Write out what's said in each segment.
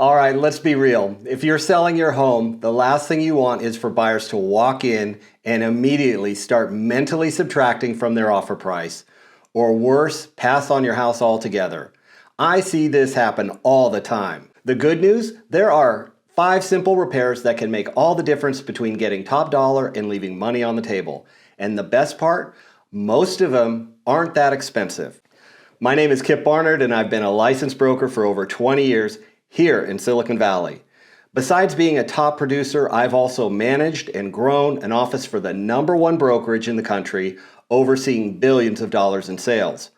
All right, let's be real. If you're selling your home, the last thing you want is for buyers to walk in and immediately start mentally subtracting from their offer price, or worse, pass on your house altogether. I see this happen all the time. The good news, there are 5 simple repairs that can make all the difference between getting top dollar and leaving money on the table. And the best part, most of them aren't that expensive. My name is Kip Barnard, and I've been a licensed broker for over 20 years here in Silicon Valley. Besides being a top producer, I've also managed and grown an office for the #1 brokerage in the country, overseeing billions of dollars in sales.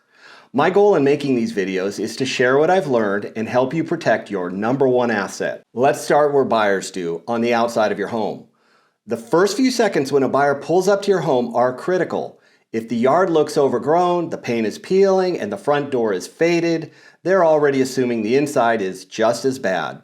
My goal in making these videos is to share what I've learned and help you protect your #1 asset. Let's start where buyers do, on the outside of your home. The first few seconds when a buyer pulls up to your home are critical. If the yard looks overgrown, the paint is peeling, and the front door is faded, they're already assuming the inside is just as bad.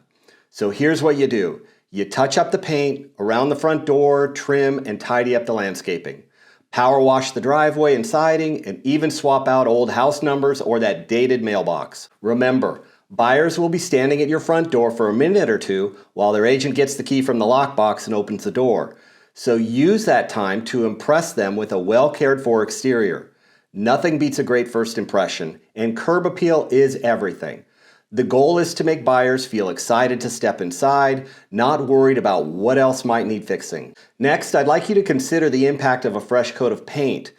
So here's what you do. You touch up the paint around the front door, trim, and tidy up the landscaping. Power wash the driveway and siding, and even swap out old house numbers or that dated mailbox. Remember, buyers will be standing at your front door for a minute or two while their agent gets the key from the lockbox and opens the door. So use that time to impress them with a well-cared-for exterior. Nothing beats a great first impression, and curb appeal is everything. The goal is to make buyers feel excited to step inside, not worried about what else might need fixing. Next, I'd like you to consider the impact of a fresh coat of paint.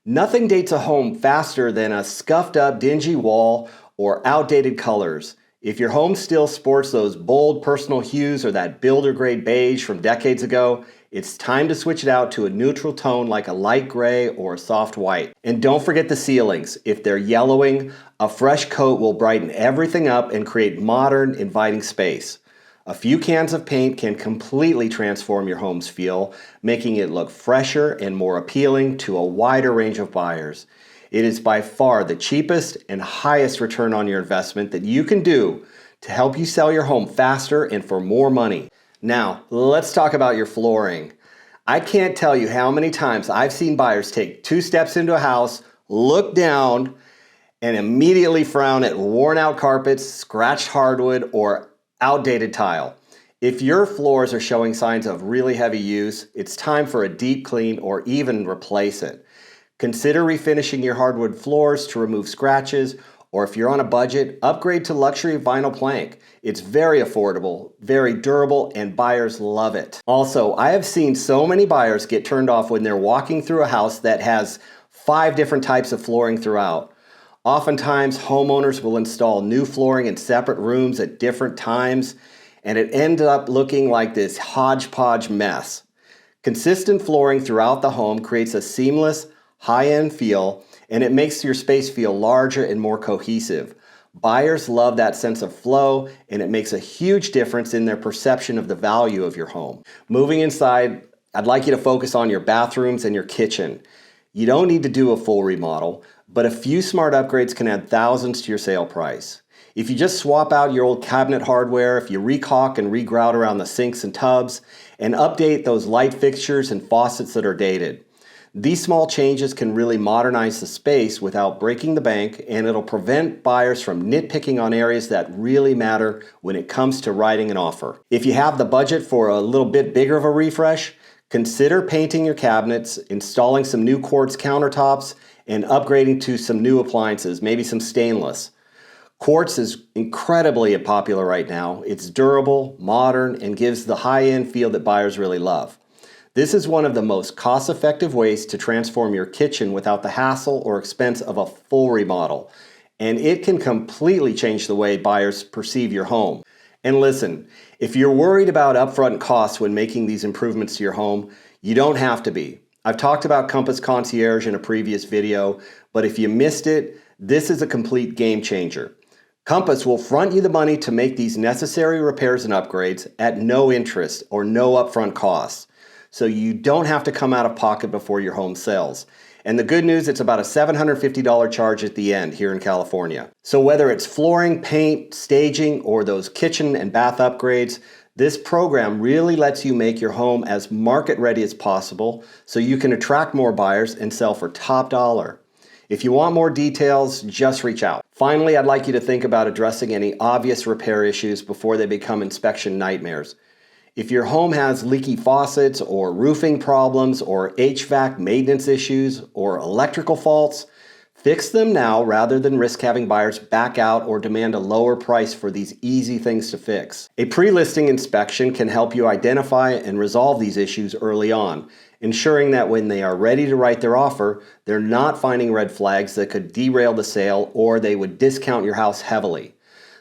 Nothing dates a home faster than a scuffed up, dingy wall or outdated colors. If your home still sports those bold personal hues or that builder-grade beige from decades ago, it's time to switch it out to a neutral tone like a light gray or a soft white. And don't forget the ceilings. If they're yellowing, a fresh coat will brighten everything up and create modern, inviting space. A few cans of paint can completely transform your home's feel, making it look fresher and more appealing to a wider range of buyers. It is by far the cheapest and highest return on your investment that you can do to help you sell your home faster and for more money. Now, let's talk about your flooring. I can't tell you how many times I've seen buyers take 2 steps into a house, look down, and immediately frown at worn out carpets, scratched hardwood, or outdated tile. If your floors are showing signs of really heavy use, it's time for a deep clean or even replace it. Consider refinishing your hardwood floors to remove scratches, or if you're on a budget, upgrade to luxury vinyl plank. It's very affordable, very durable, and buyers love it. Also, I have seen so many buyers get turned off when they're walking through a house that has 5 different types of flooring throughout. Oftentimes, homeowners will install new flooring in separate rooms at different times, and it ends up looking like this hodgepodge mess. Consistent flooring throughout the home creates a seamless, high-end feel, and it makes your space feel larger and more cohesive. Buyers love that sense of flow, and it makes a huge difference in their perception of the value of your home. Moving inside, I'd like you to focus on your bathrooms and your kitchen. You don't need to do a full remodel, but a few smart upgrades can add thousands to your sale price. If you just swap out your old cabinet hardware, if you recaulk and regrout around the sinks and tubs, and update those light fixtures and faucets that are dated. These small changes can really modernize the space without breaking the bank, and it'll prevent buyers from nitpicking on areas that really matter when it comes to writing an offer. If you have the budget for a little bit bigger of a refresh, consider painting your cabinets, installing some new quartz countertops, and upgrading to some new appliances, maybe some stainless. Quartz is incredibly popular right now. It's durable, modern, and gives the high-end feel that buyers really love. This is one of the most cost-effective ways to transform your kitchen without the hassle or expense of a full remodel. And it can completely change the way buyers perceive your home. And listen, if you're worried about upfront costs when making these improvements to your home, you don't have to be. I've talked about Compass Concierge in a previous video, but if you missed it, this is a complete game changer. Compass will front you the money to make these necessary repairs and upgrades at no interest or no upfront costs. So you don't have to come out of pocket before your home sells. And the good news, it's about a $750 charge at the end here in California. So whether it's flooring, paint, staging, or those kitchen and bath upgrades, this program really lets you make your home as market ready as possible so you can attract more buyers and sell for top dollar. If you want more details, just reach out. Finally, I'd like you to think about addressing any obvious repair issues before they become inspection nightmares. If your home has leaky faucets or roofing problems or HVAC maintenance issues or electrical faults, fix them now rather than risk having buyers back out or demand a lower price for these easy things to fix. A pre-listing inspection can help you identify and resolve these issues early on, ensuring that when they are ready to write their offer, they're not finding red flags that could derail the sale or they would discount your house heavily.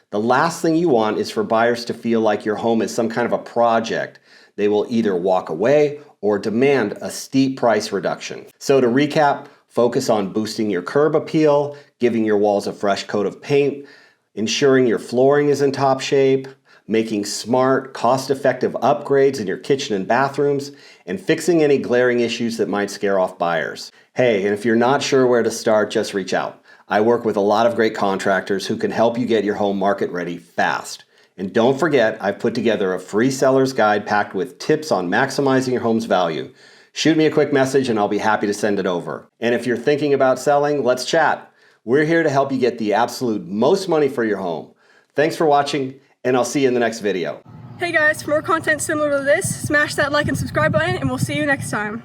The last thing you want is for buyers to feel like your home is some kind of a project. They will either walk away or demand a steep price reduction. So to recap, focus on boosting your curb appeal, giving your walls a fresh coat of paint, ensuring your flooring is in top shape, making smart, cost-effective upgrades in your kitchen and bathrooms, and fixing any glaring issues that might scare off buyers. Hey, and if you're not sure where to start, just reach out. I work with a lot of great contractors who can help you get your home market ready fast. And don't forget, I've put together a free seller's guide packed with tips on maximizing your home's value. Shoot me a quick message and I'll be happy to send it over. And if you're thinking about selling, let's chat. We're here to help you get the absolute most money for your home. Thanks for watching, and I'll see you in the next video. Hey guys, for more content similar to this, smash that like and subscribe button and we'll see you next time.